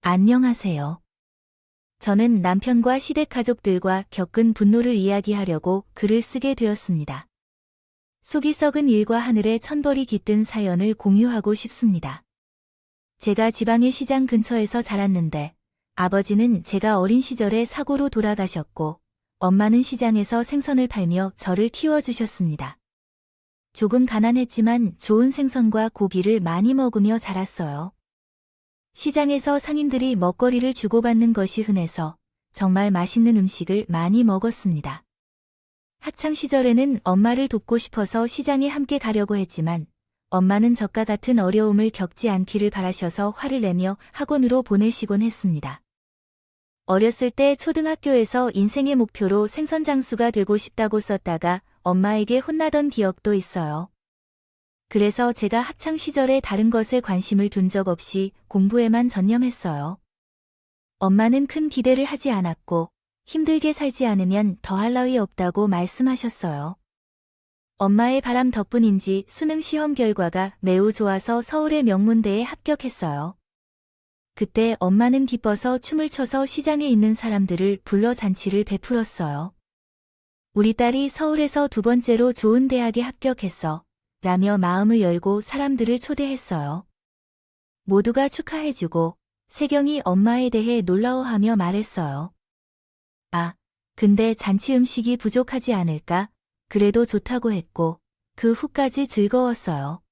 안녕하세요. 저는 남편과 시댁 가족들과 겪은 분노를 이야기하려고 글을 쓰게 되었습니다. 속이 썩은 일과 하늘에 천벌이 깃든 사연을 공유하고 싶습니다. 제가 지방의 시장 근처에서 자랐는데 아버지는 제가 어린 시절에 사고로 돌아가셨고 엄마는 시장에서 생선을 팔며 저를 키워주셨습니다. 조금 가난했지만 좋은 생선과 고기를 많이 먹으며 자랐어요. 시장에서 상인들이 먹거리를 주고받는 것이 흔해서 정말 맛있는 음식을 많이 먹었습니다. 학창 시절에는 엄마를 돕고 싶어서 시장에 함께 가려고 했지만 엄마는 저과 같은 어려움을 겪지 않기를 바라셔서 화를 내며 학원으로 보내시곤 했습니다. 어렸을 때 초등학교에서 인생의 목표로 생선 장수가 되고 싶다고 썼다가 엄마에게 혼나던 기억도 있어요. 그래서 제가 학창 시절에 다른 것에 관심을 둔 적 없이 공부에만 전념했어요. 엄마는 큰 기대를 하지 않았고 힘들게 살지 않으면 더할 나위 없다고 말씀하셨어요. 엄마의 바람 덕분인지 수능 시험 결과가 매우 좋아서 서울의 명문대에 합격했어요. 그때 엄마는 기뻐서 춤을 춰서 시장에 있는 사람들을 불러 잔치를 베풀었어요. 우리 딸이 서울에서 두 번째로 좋은 대학에 합격했어 라며 마음을 열고 사람들을 초대했어요. 모두가 축하해주고 세경이 엄마에 대해 놀라워하며 말했어요. 아, 근데 잔치 음식이 부족하지 않을까? 그래도 좋다고 했고 그 후까지 즐거웠어요.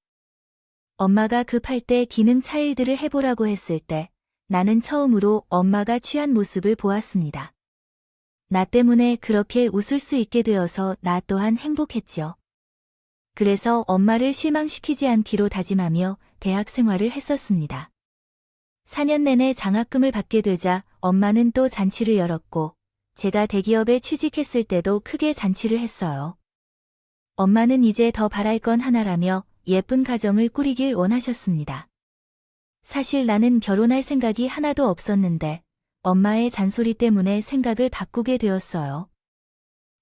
엄마가 급할 때 기능 차일들을 해보라고 했을 때 나는 처음으로 엄마가 취한 모습을 보았습니다. 나 때문에 그렇게 웃을 수 있게 되어서 나 또한 행복했지요. 그래서 엄마를 실망시키지 않기로 다짐하며 대학 생활을 했었습니다. 4년 내내 장학금을 받게 되자 엄마는 또 잔치를 열었고 제가 대기업에 취직했을 때도 크게 잔치를 했어요. 엄마는 이제 더 바랄 건 하나라며 예쁜 가정을 꾸리길 원하셨습니다. 사실 나는 결혼할 생각이 하나도 없었는데 엄마의 잔소리 때문에 생각을 바꾸게 되었어요.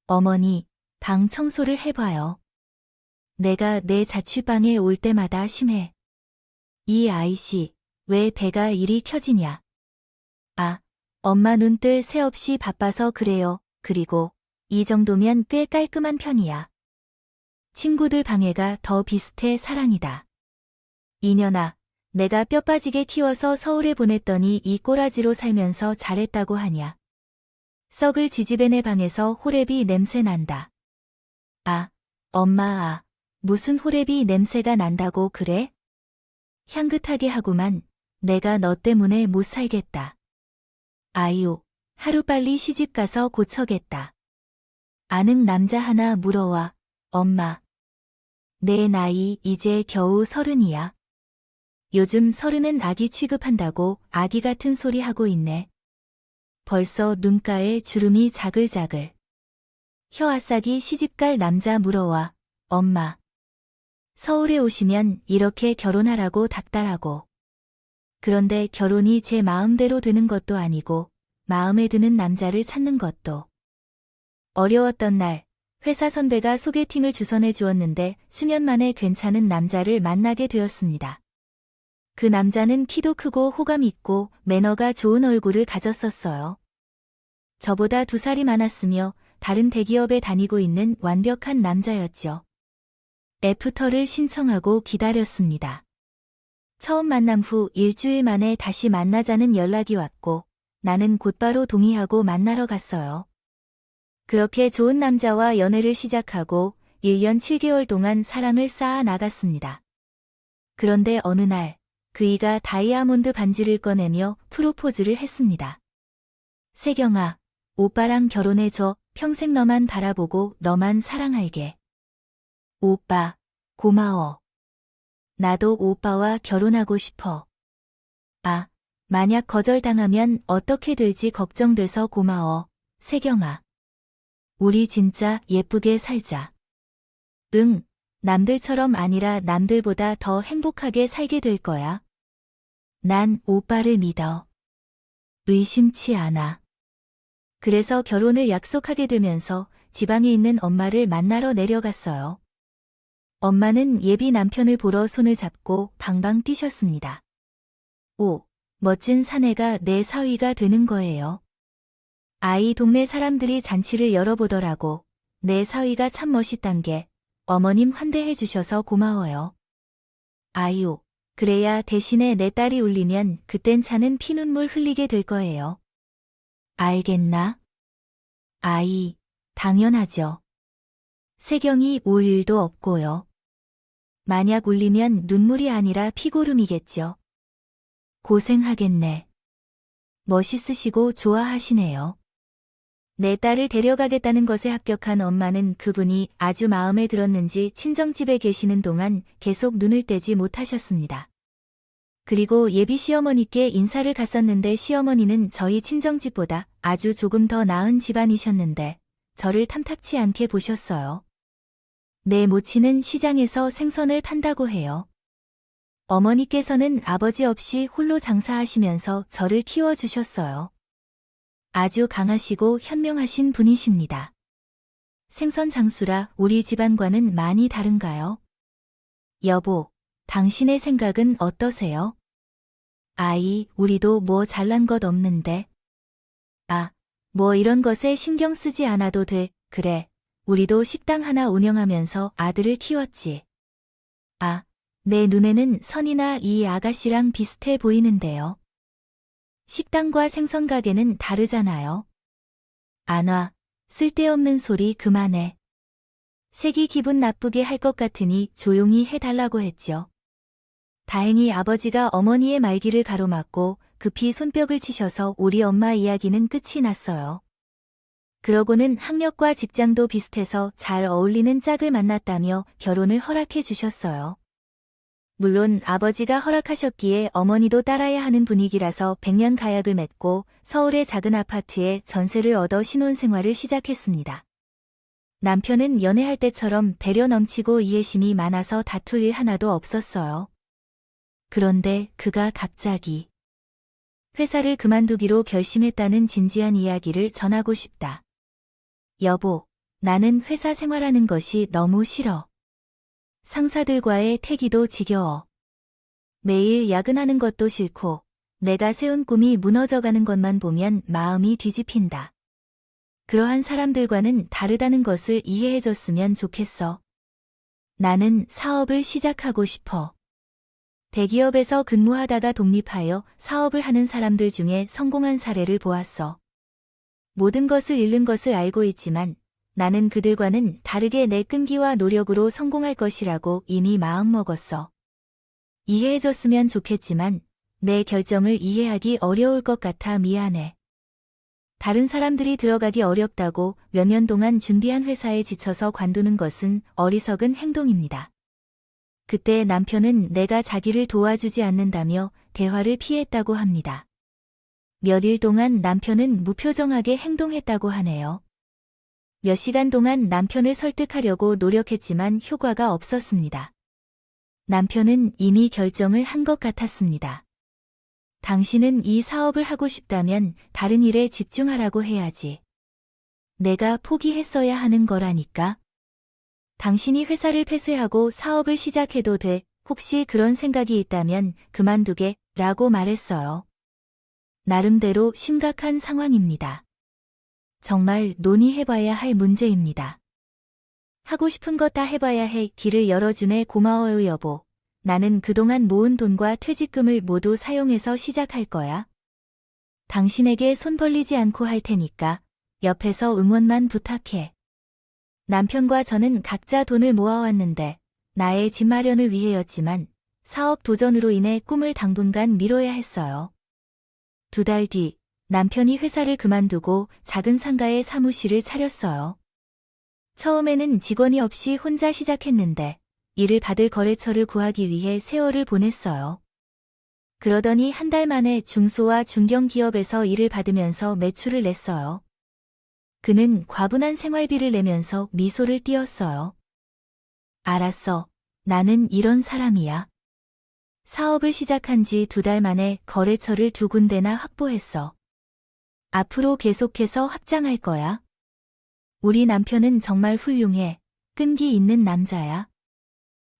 어머니, 방 청소를 해봐요. 내가 내 자취방에 올 때마다 심해. 이 아이씨, 왜 배가 이리 켜지냐? 아, 엄마 눈뜰 새 없이 바빠서 그래요. 그리고 이 정도면 꽤 깔끔한 편이야. 친구들 방해가 더 비슷해 사랑이다. 이년아, 내가 뼈 빠지게 키워서 서울에 보냈더니 이 꼬라지로 살면서 잘했다고 하냐. 썩을 지지배네 방에서 호레비 냄새 난다. 아, 엄마 아. 무슨 호레비 냄새가 난다고 그래? 향긋하게 하구만. 내가 너 때문에 못 살겠다. 아유, 하루빨리 시집가서 고쳐겠다. 아는 남자 하나 물어와. 엄마. 내 나이 이제 겨우 30이야. 요즘 30은 아기 취급한다고 아기 같은 소리 하고 있네. 벌써 눈가에 주름이 자글자글. 혀아싸기 시집갈 남자 물어와. 엄마. 서울에 오시면 이렇게 결혼하라고 닥달하고. 그런데 결혼이 제 마음대로 되는 것도 아니고 마음에 드는 남자를 찾는 것도. 어려웠던 날 회사 선배가 소개팅을 주선해 주었는데 수년 만에 괜찮은 남자를 만나게 되었습니다. 그 남자는 키도 크고 호감 있고 매너가 좋은 얼굴을 가졌었어요. 저보다 2살이 많았으며 다른 대기업에 다니고 있는 완벽한 남자였죠. 애프터를 신청하고 기다렸습니다. 처음 만남 후 일주일 만에 다시 만나자는 연락이 왔고 나는 곧바로 동의하고 만나러 갔어요. 그렇게 좋은 남자와 연애를 시작하고 1년 7개월 동안 사랑을 쌓아 나갔습니다. 그런데 어느 날 그이가 다이아몬드 반지를 꺼내며 프로포즈를 했습니다. 세경아, 오빠랑 결혼해줘. 평생 너만 바라보고 너만 사랑할게. 오빠, 고마워. 나도 오빠와 결혼하고 싶어. 아, 만약 거절당하면 어떻게 될지 걱정돼서 고마워, 세경아. 우리 진짜 예쁘게 살자. 응, 남들처럼 아니라 남들보다 더 행복하게 살게 될 거야. 난 오빠를 믿어. 의심치 않아. 그래서 결혼을 약속하게 되면서 지방에 있는 엄마를 만나러 내려갔어요. 엄마는 예비 남편을 보러 손을 잡고 방방 뛰셨습니다. 오, 멋진 사내가 내 사위가 되는 거예요. 아이 동네 사람들이 잔치를 열어보더라고. 내 사위가 참 멋있단 게 어머님 환대해 주셔서 고마워요. 아유, 그래야 대신에 내 딸이 울리면 그땐 차는 피눈물 흘리게 될 거예요. 알겠나? 아이, 당연하죠. 세경이 울 일도 없고요. 만약 울리면 눈물이 아니라 피고름이겠죠. 고생하겠네. 멋있으시고 좋아하시네요. 내 딸을 데려가겠다는 것에 합격한 엄마는 그분이 아주 마음에 들었는지 친정집에 계시는 동안 계속 눈을 떼지 못하셨습니다. 그리고 예비 시어머니께 인사를 갔었는데 시어머니는 저희 친정집보다 아주 조금 더 나은 집안이셨는데 저를 탐탁치 않게 보셨어요. 내 모친은 시장에서 생선을 판다고 해요. 어머니께서는 아버지 없이 홀로 장사하시면서 저를 키워주셨어요. 아주 강하시고 현명하신 분이십니다. 생선 장수라 우리 집안과는 많이 다른가요? 여보, 당신의 생각은 어떠세요? 아이, 우리도 뭐 잘난 것 없는데. 아, 뭐 이런 것에 신경 쓰지 않아도 돼. 그래, 우리도 식당 하나 운영하면서 아들을 키웠지. 아, 내 눈에는 선이나 이 아가씨랑 비슷해 보이는데요. 식당과 생선 가게는 다르잖아요. 안 와, 쓸데없는 소리 그만해. 색이 기분 나쁘게 할 것 같으니 조용히 해달라고 했죠. 다행히 아버지가 어머니의 말귀를 가로막고 급히 손뼉을 치셔서 우리 엄마 이야기는 끝이 났어요. 그러고는 학력과 직장도 비슷해서 잘 어울리는 짝을 만났다며 결혼을 허락해 주셨어요. 물론 아버지가 허락하셨기에 어머니도 따라야 하는 분위기라서 100년 가약을 맺고 서울의 작은 아파트에 전세를 얻어 신혼생활을 시작했습니다. 남편은 연애할 때처럼 배려 넘치고 이해심이 많아서 다툴 일 하나도 없었어요. 그런데 그가 갑자기 회사를 그만두기로 결심했다는 진지한 이야기를 전하고 싶다. 여보, 나는 회사 생활하는 것이 너무 싫어. 상사들과의 태기도 지겨워. 매일 야근하는 것도 싫고 내가 세운 꿈이 무너져가는 것만 보면 마음이 뒤집힌다. 그러한 사람들과는 다르다는 것을 이해해줬으면 좋겠어. 나는 사업을 시작하고 싶어. 대기업에서 근무하다가 독립하여 사업을 하는 사람들 중에 성공한 사례를 보았어. 모든 것을 잃는 것을 알고 있지만 나는 그들과는 다르게 내 끈기와 노력으로 성공할 것이라고 이미 마음먹었어. 이해해줬으면 좋겠지만 내 결정을 이해하기 어려울 것 같아 미안해. 다른 사람들이 들어가기 어렵다고 몇 년 동안 준비한 회사에 지쳐서 관두는 것은 어리석은 행동입니다. 그때 남편은 내가 자기를 도와주지 않는다며 대화를 피했다고 합니다. 몇 일 동안 남편은 무표정하게 행동했다고 하네요. 몇 시간 동안 남편을 설득하려고 노력했지만 효과가 없었습니다. 남편은 이미 결정을 한 것 같았습니다. 당신은 이 사업을 하고 싶다면 다른 일에 집중하라고 해야지. 내가 포기했어야 하는 거라니까. 당신이 회사를 폐쇄하고 사업을 시작해도 돼. 혹시 그런 생각이 있다면 그만두게 라고 말했어요. 나름대로 심각한 상황입니다. 정말 논의해봐야 할 문제입니다. 하고 싶은 거 다 해봐야 해. 길을 열어주네. 고마워요 여보. 나는 그동안 모은 돈과 퇴직금을 모두 사용해서 시작할 거야. 당신에게 손 벌리지 않고 할 테니까 옆에서 응원만 부탁해. 남편과 저는 각자 돈을 모아왔는데 나의 집 마련을 위해였지만 사업 도전으로 인해 꿈을 당분간 미뤄야 했어요. 2달 뒤 남편이 회사를 그만두고 작은 상가에 사무실을 차렸어요. 처음에는 직원이 없이 혼자 시작했는데 일을 받을 거래처를 구하기 위해 세월을 보냈어요. 그러더니 한 달 만에 중소와 중견기업에서 일을 받으면서 매출을 냈어요. 그는 과분한 생활비를 내면서 미소를 띄었어요. 알았어. 나는 이런 사람이야. 사업을 시작한 지 2달 만에 거래처를 2군데나 확보했어. 앞으로 계속해서 확장할 거야. 우리 남편은 정말 훌륭해. 끈기 있는 남자야.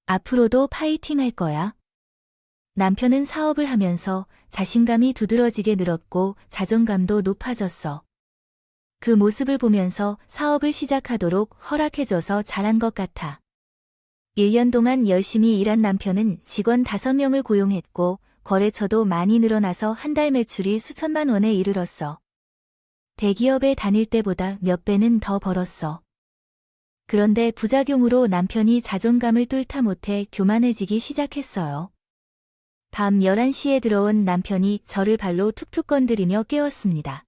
앞으로도 파이팅 할 거야. 남편은 사업을 하면서 자신감이 두드러지게 늘었고 자존감도 높아졌어. 그 모습을 보면서 사업을 시작하도록 허락해줘서 잘한 것 같아. 1년 동안 열심히 일한 남편은 직원 5명을 고용했고 거래처도 많이 늘어나서 한 달 매출이 수천만 원에 이르렀어. 대기업에 다닐 때보다 몇 배는 더 벌었어. 그런데 부작용으로 남편이 자존감을 뚫다 못해 교만해지기 시작했어요. 밤 11시에 들어온 남편이 저를 발로 툭툭 건드리며 깨웠습니다.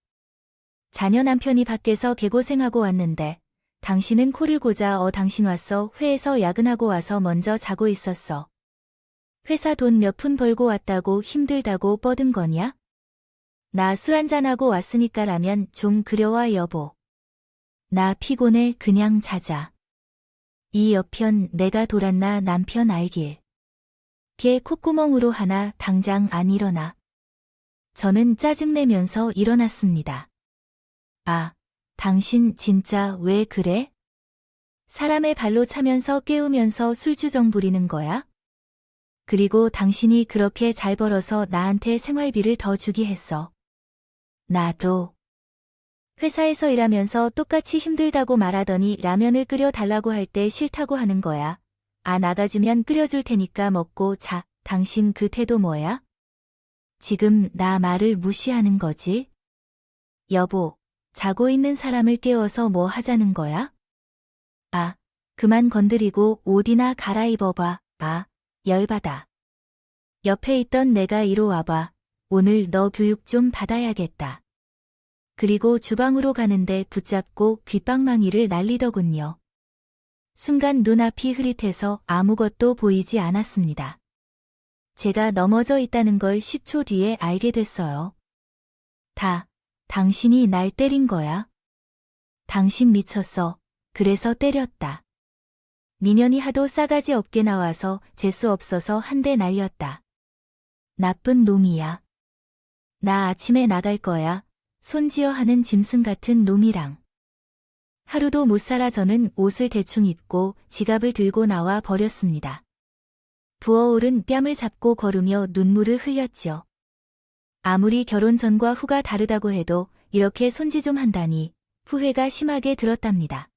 자녀 남편이 밖에서 개고생하고 왔는데 당신은 코를 고자 당신 왔어. 회에서 야근하고 와서 먼저 자고 있었어. 회사 돈 몇 푼 벌고 왔다고 힘들다고 뻗은 거냐? 나 술 한잔하고 왔으니까 라면 좀 끓여와 여보. 나 피곤해 그냥 자자. 이 여편 내가 돌았나 남편 알길. 걔 콧구멍으로 하나 당장 안 일어나. 저는 짜증내면서 일어났습니다. 아, 당신 진짜 왜 그래? 사람의 발로 차면서 깨우면서 술주정 부리는 거야? 그리고 당신이 그렇게 잘 벌어서 나한테 생활비를 더 주기 했어. 나도. 회사에서 일하면서 똑같이 힘들다고 말하더니 라면을 끓여 달라고 할 때 싫다고 하는 거야. 아 나가주면 끓여줄 테니까 먹고 자. 당신 그 태도 뭐야? 지금 나 말을 무시하는 거지? 여보, 자고 있는 사람을 깨워서 뭐 하자는 거야? 아, 그만 건드리고 옷이나 갈아입어봐. 아, 열받아. 옆에 있던 내가 이리 와봐. 오늘 너 교육 좀 받아야겠다. 그리고 주방으로 가는데 붙잡고 귓방망이를 날리더군요. 순간 눈앞이 흐릿해서 아무것도 보이지 않았습니다. 제가 넘어져 있다는 걸 10초 뒤에 알게 됐어요. 당신이 날 때린 거야? 당신 미쳤어. 그래서 때렸다. 미련이 하도 싸가지 없게 나와서 재수 없어서 한 대 날렸다. 나쁜 놈이야. 나 아침에 나갈 거야. 손지어 하는 짐승 같은 놈이랑. 하루도 못 살아 저는 옷을 대충 입고 지갑을 들고 나와 버렸습니다. 부어오른 뺨을 잡고 걸으며 눈물을 흘렸죠. 아무리 결혼 전과 후가 다르다고 해도 이렇게 손지 좀 한다니 후회가 심하게 들었답니다.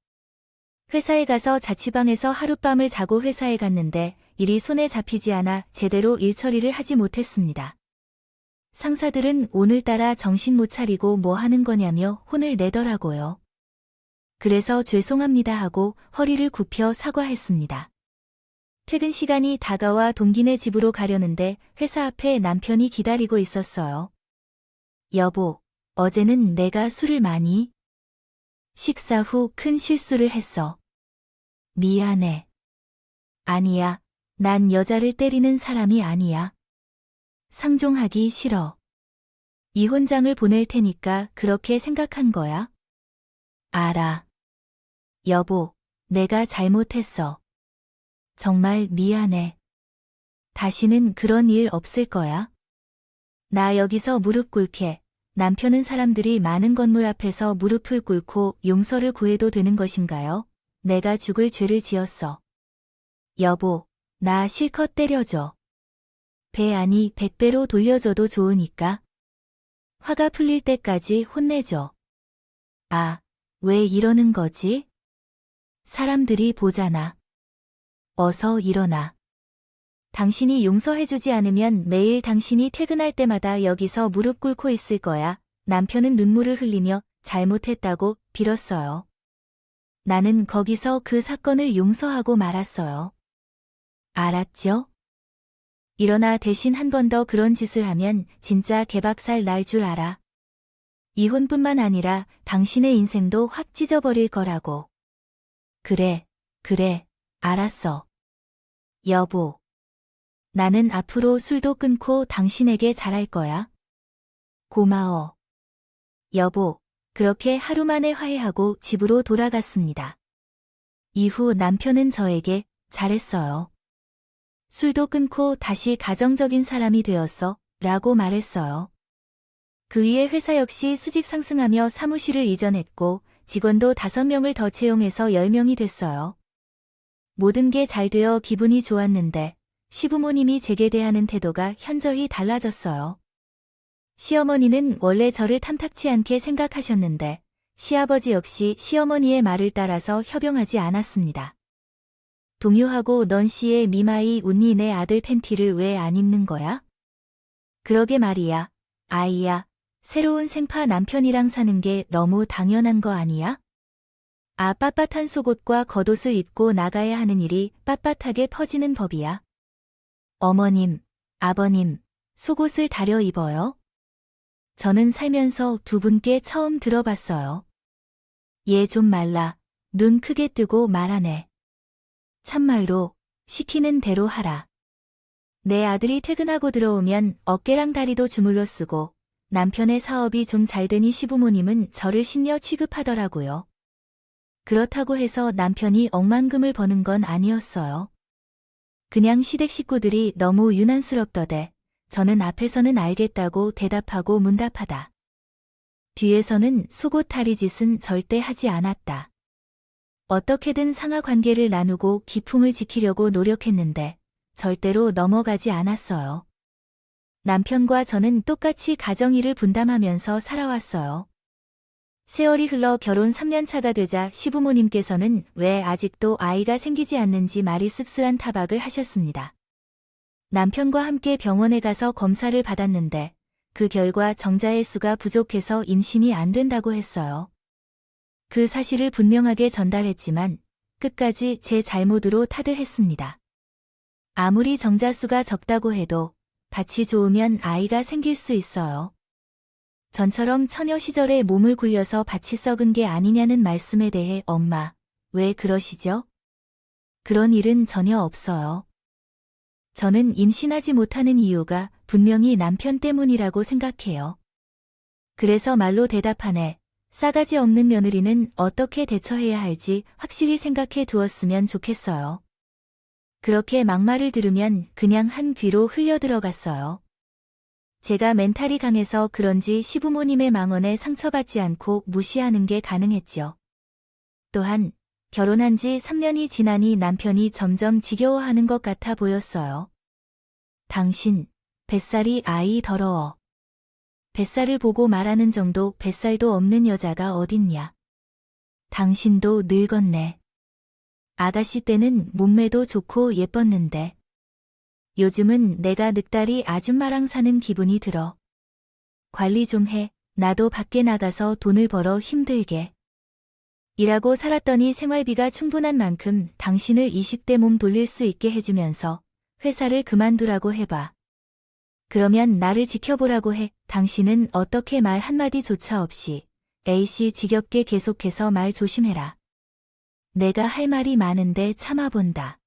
회사에 가서 자취방에서 하룻밤을 자고 회사에 갔는데 일이 손에 잡히지 않아 제대로 일 처리를 하지 못했습니다. 상사들은 오늘따라 정신 못 차리고 뭐 하는 거냐며 혼을 내더라고요. 그래서 죄송합니다 하고 허리를 굽혀 사과했습니다. 퇴근 시간이 다가와 동기네 집으로 가려는데 회사 앞에 남편이 기다리고 있었어요. 여보, 어제는 내가 술을 많이? 식사 후 큰 실수를 했어. 미안해. 아니야, 난 여자를 때리는 사람이 아니야. 상종하기 싫어. 이혼장을 보낼 테니까 그렇게 생각한 거야? 알아. 여보, 내가 잘못했어. 정말 미안해. 다시는 그런 일 없을 거야. 나 여기서 무릎 꿇게. 남편은 사람들이 많은 건물 앞에서 무릎을 꿇고 용서를 구해도 되는 것인가요? 내가 죽을 죄를 지었어. 여보, 나 실컷 때려줘. 배 아니 100배로 돌려줘도 좋으니까. 화가 풀릴 때까지 혼내줘. 아, 왜 이러는 거지? 사람들이 보잖아. 어서 일어나. 당신이 용서해주지 않으면 매일 당신이 퇴근할 때마다 여기서 무릎 꿇고 있을 거야. 남편은 눈물을 흘리며 잘못했다고 빌었어요. 나는 거기서 그 사건을 용서하고 말았어요. 알았죠? 일어나 대신 한 번 더 그런 짓을 하면 진짜 개박살 날 줄 알아. 이혼뿐만 아니라 당신의 인생도 확 찢어버릴 거라고. 그래, 알았어. 여보. 나는 앞으로 술도 끊고 당신에게 잘할 거야. 고마워. 여보, 그렇게 하루 만에 화해하고 집으로 돌아갔습니다. 이후 남편은 저에게 잘했어요. 술도 끊고 다시 가정적인 사람이 되었어 라고 말했어요. 그 위에 회사 역시 수직 상승하며 사무실을 이전했고 직원도 5명을 더 채용해서 10명이 됐어요. 모든 게 잘 되어 기분이 좋았는데 시부모님이 제게 대하는 태도가 현저히 달라졌어요. 시어머니는 원래 저를 탐탁치 않게 생각하셨는데 시아버지 역시 시어머니의 말을 따라서 협용하지 않았습니다. 동요하고 넌 씨의 미마이 웃니 내 아들 팬티를 왜 안 입는 거야? 그러게 말이야. 아이야. 새로운 생파 남편이랑 사는 게 너무 당연한 거 아니야? 아, 빳빳한 속옷과 겉옷을 입고 나가야 하는 일이 빳빳하게 퍼지는 법이야. 어머님, 아버님, 속옷을 다려 입어요? 저는 살면서 두 분께 처음 들어봤어요. 얘 좀 말라. 눈 크게 뜨고 말하네. 참말로 시키는 대로 하라. 내 아들이 퇴근하고 들어오면 어깨랑 다리도 주물러 쓰고 남편의 사업이 좀 잘 되니 시부모님은 저를 신녀 취급하더라고요. 그렇다고 해서 남편이 억만금을 버는 건 아니었어요. 그냥 시댁 식구들이 너무 유난스럽더대. 저는 앞에서는 알겠다고 대답하고 문답하다. 뒤에서는 속옷 탈의 짓은 절대 하지 않았다. 어떻게든 상하 관계를 나누고 기풍을 지키려고 노력했는데 절대로 넘어가지 않았어요. 남편과 저는 똑같이 가정일을 분담하면서 살아왔어요. 세월이 흘러 결혼 3년 차가 되자 시부모님께서는 왜 아직도 아이가 생기지 않는지 말이 씁쓸한 타박을 하셨습니다. 남편과 함께 병원에 가서 검사를 받았는데 그 결과 정자의 수가 부족해서 임신이 안 된다고 했어요. 그 사실을 분명하게 전달했지만 끝까지 제 잘못으로 탓을 했습니다. 아무리 정자수가 적다고 해도 밭이 좋으면 아이가 생길 수 있어요. 전처럼 처녀 시절에 몸을 굴려서 밭이 썩은 게 아니냐는 말씀에 대해 엄마, 왜 그러시죠? 그런 일은 전혀 없어요. 저는 임신하지 못하는 이유가 분명히 남편 때문이라고 생각해요. 그래서 말로 대답하네. 싸가지 없는 며느리는 어떻게 대처해야 할지 확실히 생각해 두었으면 좋겠어요. 그렇게 막말을 들으면 그냥 한 귀로 흘려 들어갔어요. 제가 멘탈이 강해서 그런지 시부모님의 망언에 상처받지 않고 무시하는 게 가능했죠. 또한 결혼한 지 3년이 지나니 남편이 점점 지겨워하는 것 같아 보였어요. 당신, 뱃살이 아이 더러워. 뱃살을 보고 말하는 정도 뱃살도 없는 여자가 어딨냐. 당신도 늙었네. 아가씨 때는 몸매도 좋고 예뻤는데. 요즘은 내가 늑다리 아줌마랑 사는 기분이 들어. 관리 좀 해. 나도 밖에 나가서 돈을 벌어 힘들게. 일하고 살았더니 생활비가 충분한 만큼 당신을 20대 몸 돌릴 수 있게 해주면서 회사를 그만두라고 해봐. 그러면 나를 지켜보라고 해. 당신은 어떻게 말 한마디조차 없이 A씨 지겹게 계속해서 말 조심해라. 내가 할 말이 많은데 참아본다.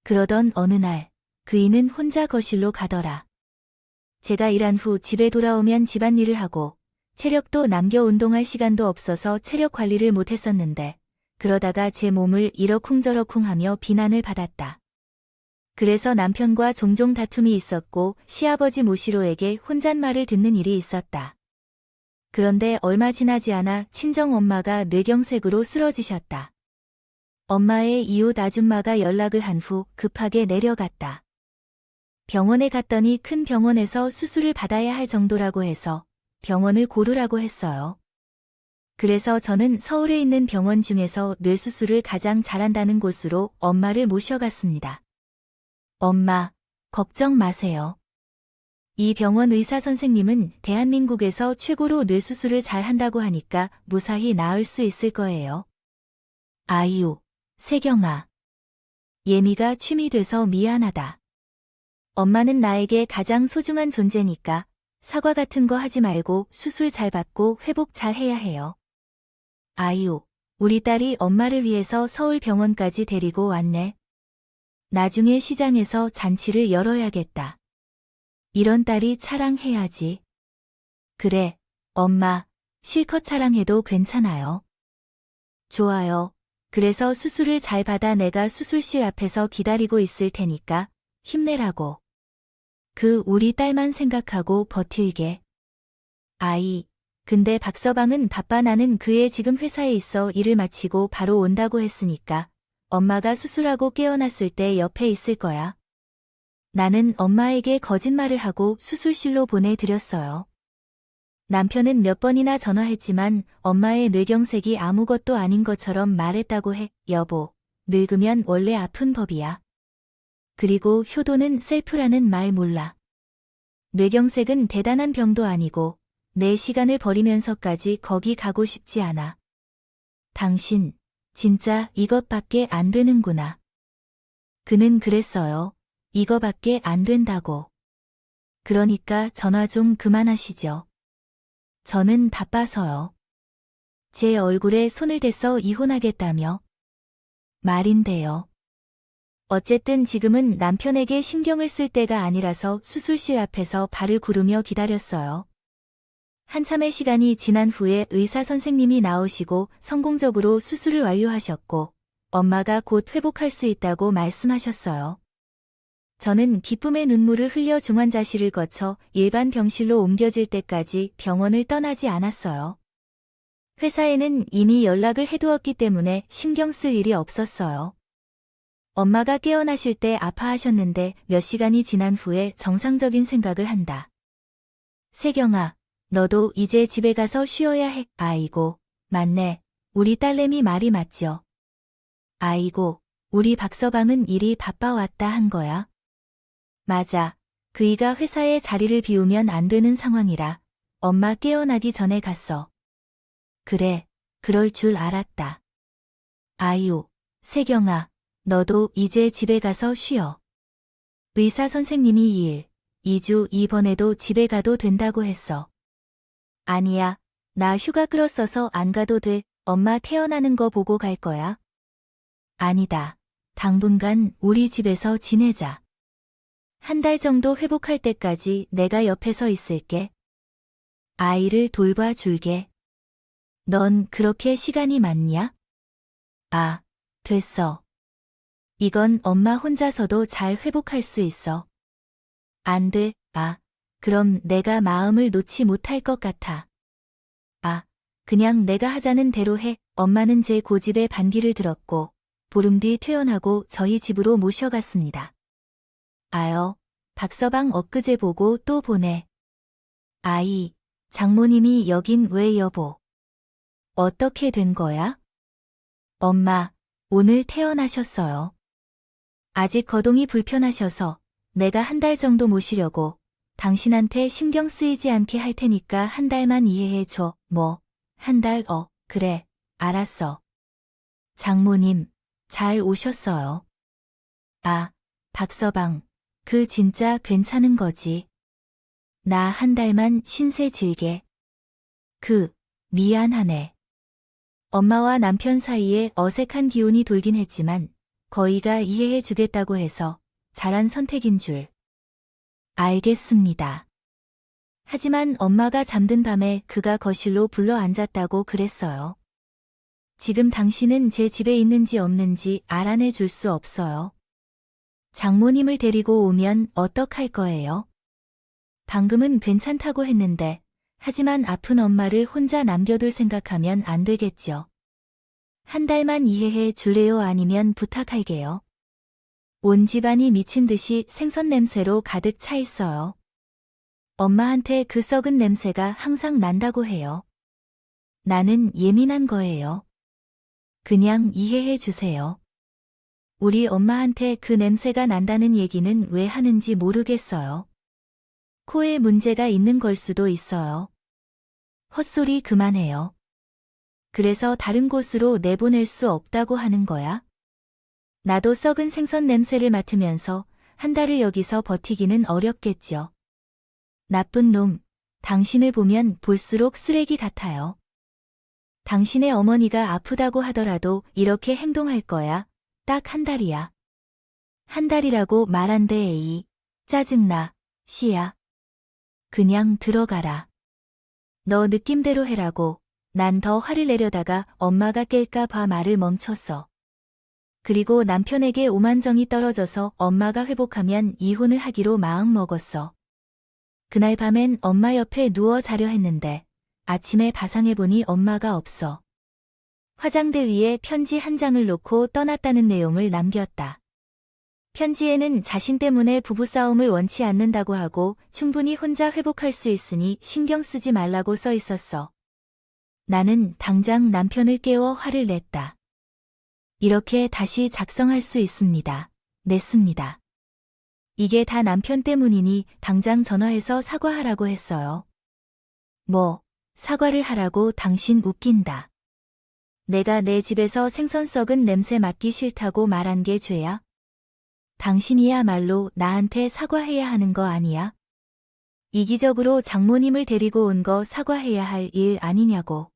그러던 어느 날 그이는 혼자 거실로 가더라. 제가 일한 후 집에 돌아오면 집안일을 하고 체력도 남겨 운동할 시간도 없어서 체력 관리를 못했었는데 그러다가 제 몸을 이러쿵저러쿵 하며 비난을 받았다. 그래서 남편과 종종 다툼이 있었고 시아버지 모시로에게 혼잣말을 듣는 일이 있었다. 그런데 얼마 지나지 않아 친정엄마가 뇌경색으로 쓰러지셨다. 엄마의 이웃 아줌마가 연락을 한 후 급하게 내려갔다. 병원에 갔더니 큰 병원에서 수술을 받아야 할 정도라고 해서 병원을 고르라고 했어요. 그래서 저는 서울에 있는 병원 중에서 뇌수술을 가장 잘한다는 곳으로 엄마를 모셔갔습니다. 엄마, 걱정 마세요. 이 병원 의사 선생님은 대한민국에서 최고로 뇌수술을 잘 한다고 하니까 무사히 나을 수 있을 거예요. 아유, 세경아. 예미가 취미 돼서 미안하다. 엄마는 나에게 가장 소중한 존재니까 사과 같은 거 하지 말고 수술 잘 받고 회복 잘 해야 해요. 아유, 우리 딸이 엄마를 위해서 서울 병원까지 데리고 왔네. 나중에 시장에서 잔치를 열어야겠다. 이런 딸이 자랑해야지. 그래, 엄마, 실컷 자랑해도 괜찮아요. 좋아요. 그래서 수술을 잘 받아 내가 수술실 앞에서 기다리고 있을 테니까 힘내라고. 우리 딸만 생각하고 버틸게. 아이, 근데 박서방은 바빠. 나는 그애 지금 회사에 있어. 일을 마치고 바로 온다고 했으니까 엄마가 수술하고 깨어났을 때 옆에 있을 거야. 나는 엄마에게 거짓말을 하고 수술실로 보내드렸어요. 남편은 몇 번이나 전화했지만 엄마의 뇌경색이 아무것도 아닌 것처럼 말했다고 해. 여보, 늙으면 원래 아픈 법이야. 그리고 효도는 셀프라는 말 몰라. 뇌경색은 대단한 병도 아니고 내 시간을 버리면서까지 거기 가고 싶지 않아. 당신, 진짜 이것밖에 안 되는구나. 그는 그랬어요. 이거밖에 안 된다고. 그러니까 전화 좀 그만하시죠. 저는 바빠서요. 제 얼굴에 손을 대서 이혼하겠다며. 말인데요. 어쨌든 지금은 남편에게 신경을 쓸 때가 아니라서 수술실 앞에서 발을 구르며 기다렸어요. 한참의 시간이 지난 후에 의사 선생님이 나오시고 성공적으로 수술을 완료하셨고 엄마가 곧 회복할 수 있다고 말씀하셨어요. 저는 기쁨의 눈물을 흘려 중환자실을 거쳐 일반 병실로 옮겨질 때까지 병원을 떠나지 않았어요. 회사에는 이미 연락을 해두었기 때문에 신경 쓸 일이 없었어요. 엄마가 깨어나실 때 아파하셨는데 몇 시간이 지난 후에 정상적인 생각을 한다. 세경아, 너도 이제 집에 가서 쉬어야 해. 아이고, 맞네. 우리 딸내미 말이 맞죠. 아이고, 우리 박서방은 일이 바빠왔다 한 거야. 맞아. 그이가 회사에 자리를 비우면 안 되는 상황이라 엄마 깨어나기 전에 갔어. 그래, 그럴 줄 알았다. 아유, 세경아, 너도 이제 집에 가서 쉬어. 의사 선생님이 2주 이번에도 집에 가도 된다고 했어. 아니야, 나 휴가 끌었어서 안 가도 돼. 엄마 태어나는 거 보고 갈 거야. 아니다. 당분간 우리 집에서 지내자. 한 달 정도 회복할 때까지 내가 옆에서 있을게. 아이를 돌봐줄게. 넌 그렇게 시간이 많냐? 아, 됐어. 이건 엄마 혼자서도 잘 회복할 수 있어. 안 돼, 그럼 내가 마음을 놓지 못할 것 같아. 그냥 내가 하자는 대로 해. 엄마는 제 고집에 반기를 들었고, 보름 뒤 퇴원하고 저희 집으로 모셔갔습니다. 박서방 엊그제 보고 또 보내. 아이, 장모님이 여긴 왜 여보? 어떻게 된 거야? 엄마, 오늘 퇴원하셨어요. 아직 거동이 불편하셔서 내가 한 달 정도 모시려고 당신한테 신경 쓰이지 않게 할 테니까 한 달만 이해해 줘. 뭐, 한 달, 그래, 알았어. 장모님, 잘 오셨어요. 박서방, 그 진짜 괜찮은 거지. 나 한 달만 신세 질게. 미안하네. 엄마와 남편 사이에 어색한 기운이 돌긴 했지만 거의가 이해해 주겠다고 해서 잘한 선택인 줄. 알겠습니다. 하지만 엄마가 잠든 밤에 그가 거실로 불러 앉았다고 그랬어요. 지금 당신은 제 집에 있는지 없는지 알아내 줄 수 없어요. 장모님을 데리고 오면 어떡할 거예요? 방금은 괜찮다고 했는데, 하지만 아픈 엄마를 혼자 남겨둘 생각하면 안 되겠죠. 한 달만 이해해 줄래요? 아니면 부탁할게요. 온 집안이 미친 듯이 생선 냄새로 가득 차 있어요. 엄마한테 그 썩은 냄새가 항상 난다고 해요. 나는 예민한 거예요. 그냥 이해해 주세요. 우리 엄마한테 그 냄새가 난다는 얘기는 왜 하는지 모르겠어요. 코에 문제가 있는 걸 수도 있어요. 헛소리 그만해요. 그래서 다른 곳으로 내보낼 수 없다고 하는 거야? 나도 썩은 생선 냄새를 맡으면서 한 달을 여기서 버티기는 어렵겠죠. 나쁜 놈, 당신을 보면 볼수록 쓰레기 같아요. 당신의 어머니가 아프다고 하더라도 이렇게 행동할 거야. 딱 한 달이야. 한 달이라고 말한대 에이. 짜증나, 씨야. 그냥 들어가라. 너 느낌대로 해라고. 난 더 화를 내려다가 엄마가 깰까 봐 말을 멈췄어. 그리고 남편에게 오만정이 떨어져서 엄마가 회복하면 이혼을 하기로 마음 먹었어. 그날 밤엔 엄마 옆에 누워 자려 했는데 아침에 바상해보니 엄마가 없어. 화장대 위에 편지 한 장을 놓고 떠났다는 내용을 남겼다. 편지에는 자신 때문에 부부싸움을 원치 않는다고 하고 충분히 혼자 회복할 수 있으니 신경 쓰지 말라고 써 있었어. 나는 당장 남편을 깨워 화를 냈다. 이렇게 다시 작성할 수 있습니다. 냈습니다. 이게 다 남편 때문이니 당장 전화해서 사과하라고 했어요. 뭐, 사과를 하라고 당신 웃긴다. 내가 내 집에서 생선 썩은 냄새 맡기 싫다고 말한 게 죄야? 당신이야말로 나한테 사과해야 하는 거 아니야? 이기적으로 장모님을 데리고 온 거 사과해야 할 일 아니냐고.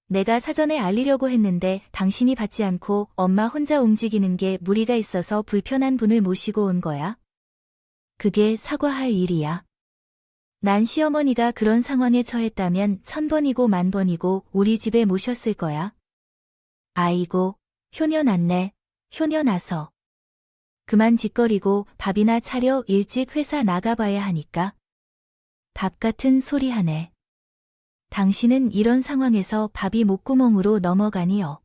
내가 사전에 알리려고 했는데 당신이 받지 않고 엄마 혼자 움직이는 게 무리가 있어서 불편한 분을 모시고 온 거야? 그게 사과할 일이야. 난 시어머니가 그런 상황에 처했다면 1000번이고 10,000번이고 우리 집에 모셨을 거야. 아이고, 효녀났네, 효녀나서. 그만 짓거리고 밥이나 차려 일찍 회사 나가봐야 하니까. 밥 같은 소리 하네. 당신은 이런 상황에서 밥이 목구멍으로 넘어가니요.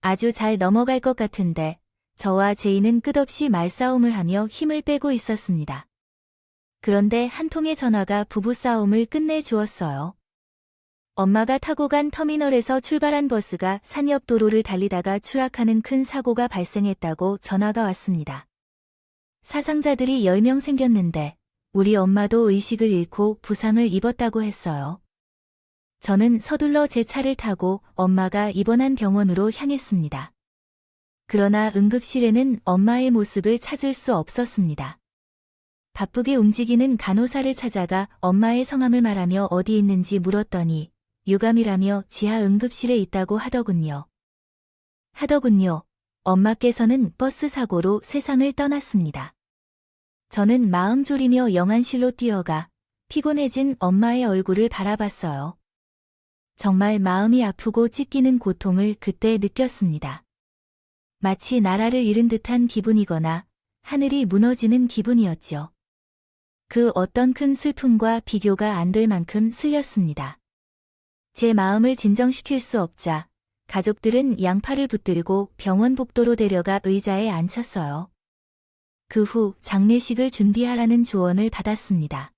아주 잘 넘어갈 것 같은데 저와 제이는 끝없이 말싸움을 하며 힘을 빼고 있었습니다. 그런데 한 통의 전화가 부부싸움을 끝내주었어요. 엄마가 타고 간 터미널에서 출발한 버스가 산 옆 도로를 달리다가 추락하는 큰 사고가 발생했다고 전화가 왔습니다. 사상자들이 10명 생겼는데 우리 엄마도 의식을 잃고 부상을 입었다고 했어요. 저는 서둘러 제 차를 타고 엄마가 입원한 병원으로 향했습니다. 그러나 응급실에는 엄마의 모습을 찾을 수 없었습니다. 바쁘게 움직이는 간호사를 찾아가 엄마의 성함을 말하며 어디 있는지 물었더니 유감이라며 지하 응급실에 있다고 하더군요. 엄마께서는 버스 사고로 세상을 떠났습니다. 저는 마음 졸이며 영안실로 뛰어가 피곤해진 엄마의 얼굴을 바라봤어요. 정말 마음이 아프고 찢기는 고통을 그때 느꼈습니다. 마치 나라를 잃은 듯한 기분이거나 하늘이 무너지는 기분이었죠. 그 어떤 큰 슬픔과 비교가 안 될 만큼 슬렸습니다. 제 마음을 진정시킬 수 없자 가족들은 양팔을 붙들고 병원 복도로 데려가 의자에 앉혔어요. 그 후 장례식을 준비하라는 조언을 받았습니다.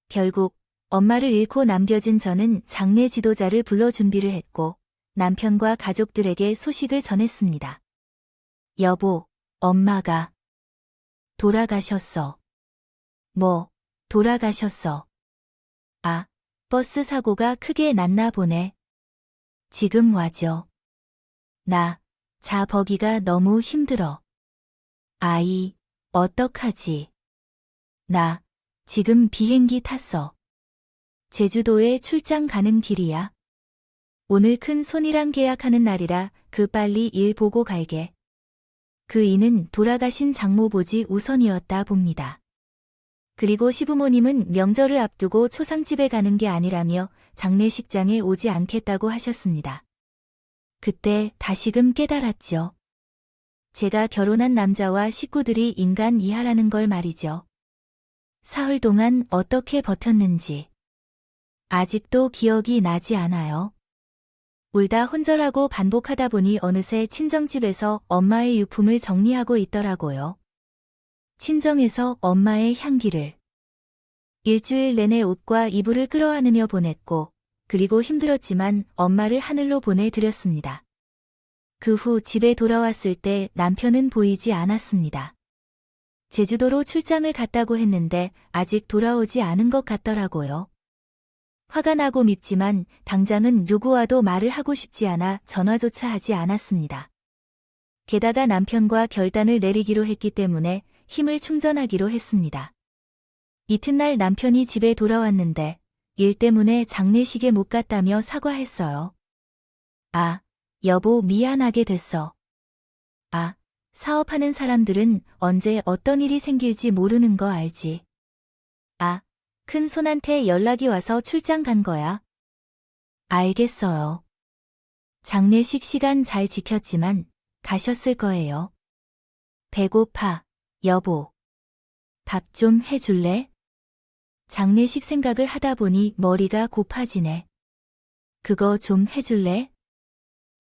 결국 엄마를 잃고 남겨진 저는 장례 지도자를 불러 준비를 했고 남편과 가족들에게 소식을 전했습니다. 여보, 엄마가 돌아가셨어. 뭐, 돌아가셨어. 아, 버스 사고가 크게 났나 보네. 지금 와죠. 자버기가 너무 힘들어. 아이, 어떡하지? 나 지금 비행기 탔어. 제주도에 출장 가는 길이야. 오늘 큰 손이랑 계약하는 날이라 빨리 일 보고 갈게. 그 이는 돌아가신 장모 보지 우선이었다 봅니다. 그리고 시부모님은 명절을 앞두고 초상집에 가는 게 아니라며 장례식장에 오지 않겠다고 하셨습니다. 그때 다시금 깨달았죠. 제가 결혼한 남자와 식구들이 인간 이하라는 걸 말이죠. 사흘 동안 어떻게 버텼는지 아직도 기억이 나지 않아요. 울다 혼절하고 반복하다 보니 어느새 친정집에서 엄마의 유품을 정리하고 있더라고요. 친정에서 엄마의 향기를. 일주일 내내 옷과 이불을 끌어안으며 보냈고 그리고 힘들었지만 엄마를 하늘로 보내드렸습니다. 그 후 집에 돌아왔을 때 남편은 보이지 않았습니다. 제주도로 출장을 갔다고 했는데 아직 돌아오지 않은 것 같더라고요. 화가 나고 밉지만 당장은 누구와도 말을 하고 싶지 않아 전화조차 하지 않았습니다. 게다가 남편과 결단을 내리기로 했기 때문에 힘을 충전하기로 했습니다. 이튿날 남편이 집에 돌아왔는데 일 때문에 장례식에 못 갔다며 사과했어요. 아, 여보 미안하게 됐어. 아, 사업하는 사람들은 언제 어떤 일이 생길지 모르는 거 알지. 아, 큰 손한테 연락이 와서 출장 간 거야. 알겠어요. 장례식 시간 잘 지켰지만 가셨을 거예요. 배고파, 여보. 밥 좀 해줄래? 장례식 생각을 하다 보니 머리가 고파지네. 그거 좀 해줄래?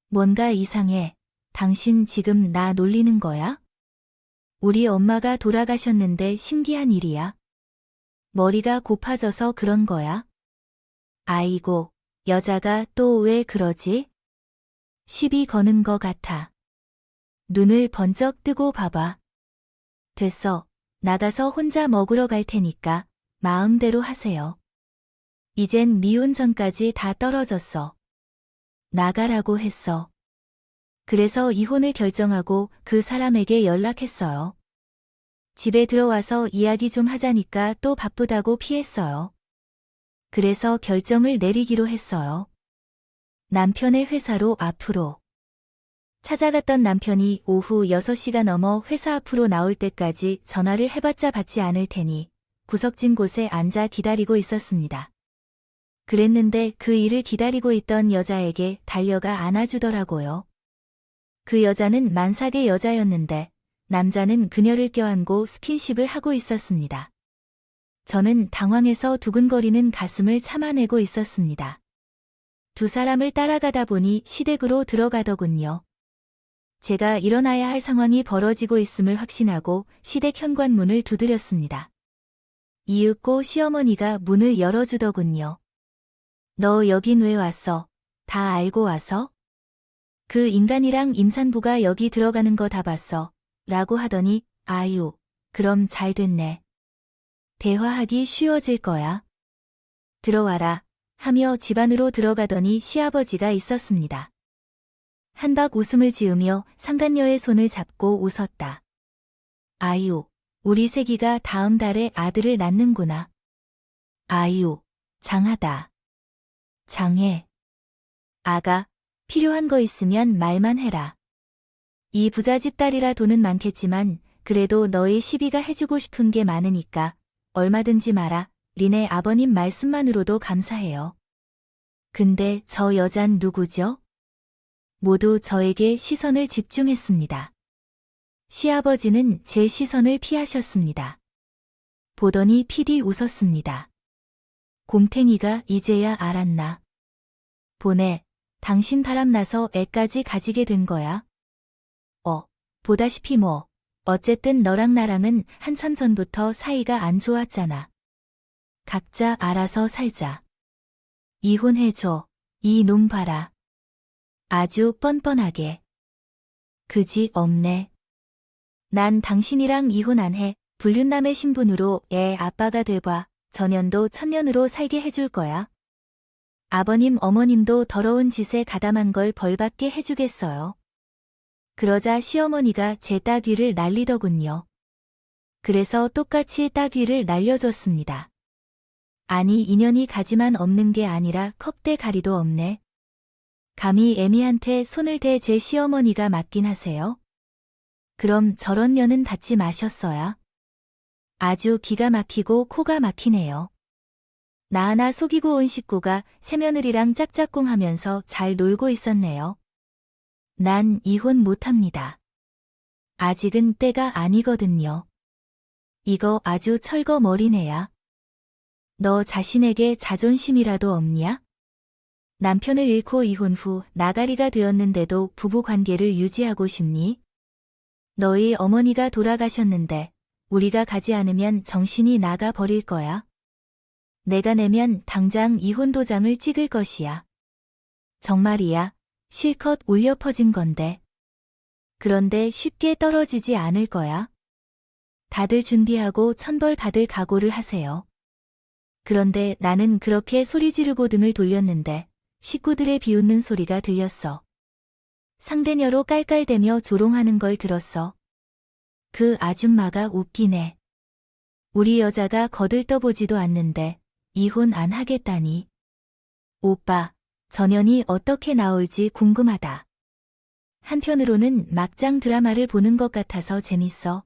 뭔가 이상해. 당신 지금 나 놀리는 거야? 우리 엄마가 돌아가셨는데 신기한 일이야. 머리가 고파져서 그런 거야? 아이고, 여자가 또 왜 그러지? 시비 거는 거 같아. 눈을 번쩍 뜨고 봐봐. 됐어. 나가서 혼자 먹으러 갈 테니까 마음대로 하세요. 이젠 미운 전까지 다 떨어졌어. 나가라고 했어. 그래서 이혼을 결정하고 그 사람에게 연락했어요. 집에 들어와서 이야기 좀 하자니까 또 바쁘다고 피했어요. 그래서 결정을 내리기로 했어요. 남편의 회사로 앞으로. 찾아갔던 남편이 오후 6시가 넘어 회사 앞으로 나올 때까지 전화를 해봤자 받지 않을 테니 구석진 곳에 앉아 기다리고 있었습니다. 그랬는데 그 일을 기다리고 있던 여자에게 달려가 안아주더라고요. 그 여자는 만삭의 여자였는데 남자는 그녀를 껴안고 스킨십을 하고 있었습니다. 저는 당황해서 두근거리는 가슴을 참아내고 있었습니다. 두 사람을 따라가다 보니 시댁으로 들어가더군요. 제가 일어나야 할 상황이 벌어지고 있음을 확신하고 시댁 현관문을 두드렸습니다. 이윽고 시어머니가 문을 열어주더군요. 너 여긴 왜 왔어? 다 알고 와서? 그 인간이랑 임산부가 여기 들어가는 거 다 봤어. 라고 하더니 아유, 그럼 잘 됐네. 대화하기 쉬워질 거야. 들어와라. 하며 집 안으로 들어가더니 시아버지가 있었습니다. 한박 웃음을 지으며 상간녀의 손을 잡고 웃었다. 아유, 우리 새끼가 다음 달에 아들을 낳는구나. 아유, 장하다. 장해. 아가, 필요한 거 있으면 말만 해라. 이 부잣집 딸이라 돈은 많겠지만 그래도 너희 시비가 해주고 싶은 게 많으니까 얼마든지 말아. 리네 아버님 말씀만으로도 감사해요. 근데 저 여잔 누구죠? 모두 저에게 시선을 집중했습니다. 시아버지는 제 시선을 피하셨습니다. 보더니 피디 웃었습니다. 곰탱이가 이제야 알았나. 보내, 당신 바람나서 애까지 가지게 된 거야. 보다시피 뭐, 어쨌든 너랑 나랑은 한참 전부터 사이가 안 좋았잖아. 각자 알아서 살자. 이혼해줘. 이 놈 봐라. 아주 뻔뻔하게. 그지 없네. 난 당신이랑 이혼 안 해. 불륜남의 신분으로 애 아빠가 돼봐. 전년도 천년으로 살게 해줄 거야. 아버님 어머님도 더러운 짓에 가담한 걸 벌받게 해주겠어요. 그러자 시어머니가 제 따귀를 날리더군요. 그래서 똑같이 따귀를 날려줬습니다. 아니 인연이 가지만 없는 게 아니라 컵대가리도 없네. 감히 애미한테 손을 대 제 시어머니가 맞긴 하세요? 그럼 저런 년은 닿지 마셨어야. 아주 기가 막히고 코가 막히네요. 나 하나 속이고 온 식구가 새며느리랑 짝짝꿍하면서 잘 놀고 있었네요. 난 이혼 못합니다. 아직은 때가 아니거든요. 이거 아주 철거머리네야. 너 자신에게 자존심이라도 없냐? 남편을 잃고 이혼 후 나가리가 되었는데도 부부관계를 유지하고 싶니? 너희 어머니가 돌아가셨는데 우리가 가지 않으면 정신이 나가 버릴 거야. 내가 내면 당장 이혼 도장을 찍을 것이야. 정말이야. 실컷 울려 퍼진 건데. 그런데 쉽게 떨어지지 않을 거야. 다들 준비하고 천벌 받을 각오를 하세요. 그런데 나는 그렇게 소리 지르고 등을 돌렸는데 식구들의 비웃는 소리가 들렸어. 상대녀로 깔깔대며 조롱하는 걸 들었어. 그 아줌마가 웃기네. 우리 여자가 거들떠보지도 않는데 이혼 안 하겠다니. 오빠, 전연이 어떻게 나올지 궁금하다. 한편으로는 막장 드라마를 보는 것 같아서 재밌어.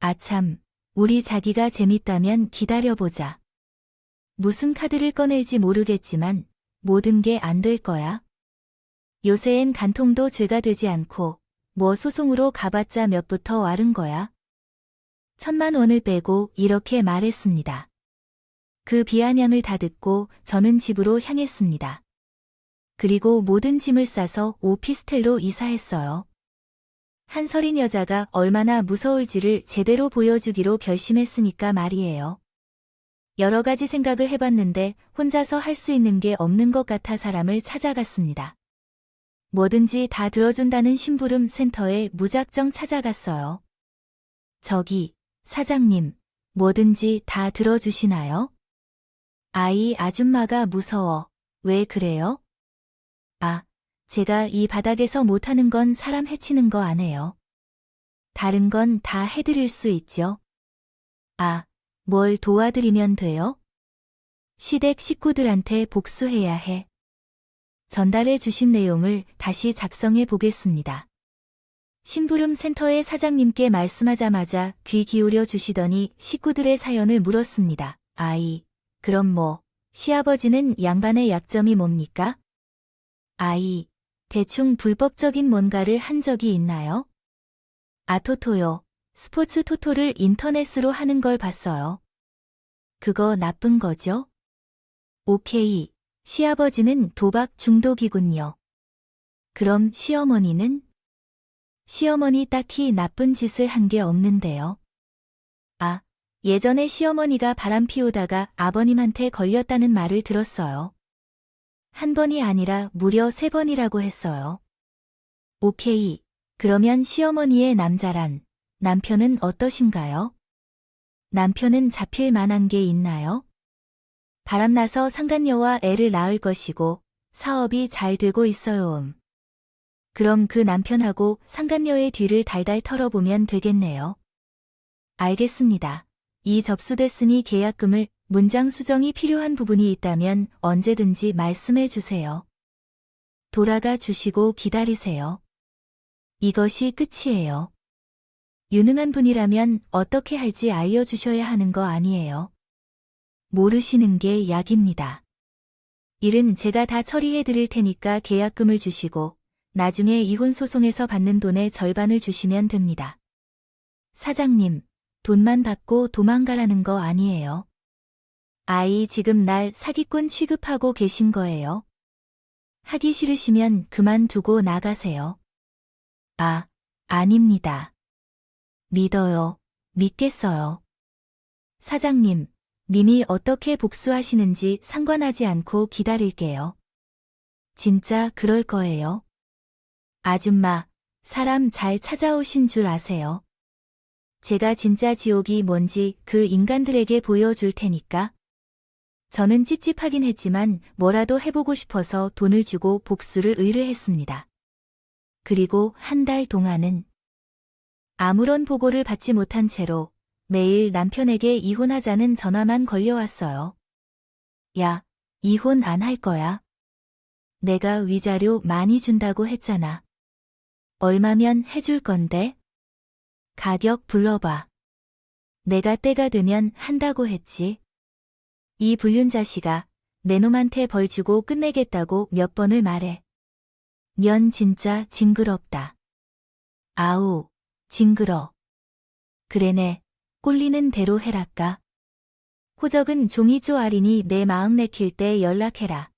아참, 우리 자기가 재밌다면 기다려보자. 무슨 카드를 꺼낼지 모르겠지만 모든 게 안 될 거야. 요새엔 간통도 죄가 되지 않고 뭐 소송으로 가봤자 몇부터 와른 거야. 1,000,000원을 빼고 이렇게 말했습니다. 그 비아냥을 다 듣고 저는 집으로 향했습니다. 그리고 모든 짐을 싸서 오피스텔로 이사했어요. 한 서린 여자가 얼마나 무서울지를 제대로 보여주기로 결심했으니까 말이에요. 여러 가지 생각을 해봤는데 혼자서 할 수 있는 게 없는 것 같아 사람을 찾아갔습니다. 뭐든지 다 들어준다는 심부름 센터에 무작정 찾아갔어요. 저기, 사장님, 뭐든지 다 들어주시나요? 아이 아줌마가 무서워. 왜 그래요? 아, 제가 이 바닥에서 못하는 건 사람 해치는 거 안 해요. 다른 건 다 해드릴 수 있죠. 아, 뭘 도와드리면 돼요? 시댁 식구들한테 복수해야 해. 전달해 주신 내용을 다시 작성해 보겠습니다. 심부름 센터의 사장님께 말씀하자마자 귀 기울여 주시더니 식구들의 사연을 물었습니다. 아이, 그럼 뭐, 시아버지는 양반의 약점이 뭡니까? 아이, 대충 불법적인 뭔가를 한 적이 있나요? 아토토요. 스포츠 토토를 인터넷으로 하는 걸 봤어요. 그거 나쁜 거죠? 오케이. 시아버지는 도박 중독이군요. 그럼 시어머니는? 시어머니 딱히 나쁜 짓을 한 게 없는데요. 아, 예전에 시어머니가 바람 피우다가 아버님한테 걸렸다는 말을 들었어요. 한 번이 아니라 무려 3번이라고 했어요. 오케이. 그러면 시어머니의 남자란 남편은 어떠신가요? 남편은 잡힐 만한 게 있나요? 바람나서 상간녀와 애를 낳을 것이고 사업이 잘 되고 있어요. 그럼 그 남편하고 상간녀의 뒤를 달달 털어보면 되겠네요. 알겠습니다. 이 접수됐으니 계약금을 문장 수정이 필요한 부분이 있다면 언제든지 말씀해 주세요. 돌아가 주시고 기다리세요. 이것이 끝이에요. 유능한 분이라면 어떻게 할지 알려주셔야 하는 거 아니에요. 모르시는 게 약입니다. 일은 제가 다 처리해 드릴 테니까 계약금을 주시고 나중에 이혼 소송에서 받는 돈의 절반을 주시면 됩니다. 사장님, 돈만 받고 도망가라는 거 아니에요. 아이 지금 날 사기꾼 취급하고 계신 거예요. 하기 싫으시면 그만두고 나가세요. 아, 아닙니다. 믿어요. 믿겠어요. 사장님, 님이 어떻게 복수하시는지 상관하지 않고 기다릴게요. 진짜 그럴 거예요. 아줌마, 사람 잘 찾아오신 줄 아세요? 제가 진짜 지옥이 뭔지 그 인간들에게 보여줄 테니까. 저는 찝찝하긴 했지만 뭐라도 해보고 싶어서 돈을 주고 복수를 의뢰했습니다. 그리고 한 달 동안은 아무런 보고를 받지 못한 채로 매일 남편에게 이혼하자는 전화만 걸려왔어요. 야, 이혼 안 할 거야. 내가 위자료 많이 준다고 했잖아. 얼마면 해줄 건데? 가격 불러봐. 내가 때가 되면 한다고 했지. 이 불륜자식아, 내 놈한테 벌 주고 끝내겠다고 몇 번을 말해. 년 진짜 징그럽다. 아우, 징그러. 그래네, 꼴리는 대로 해랄까. 호적은 종이 쪼아리니 내 마음 내킬 때 연락해라.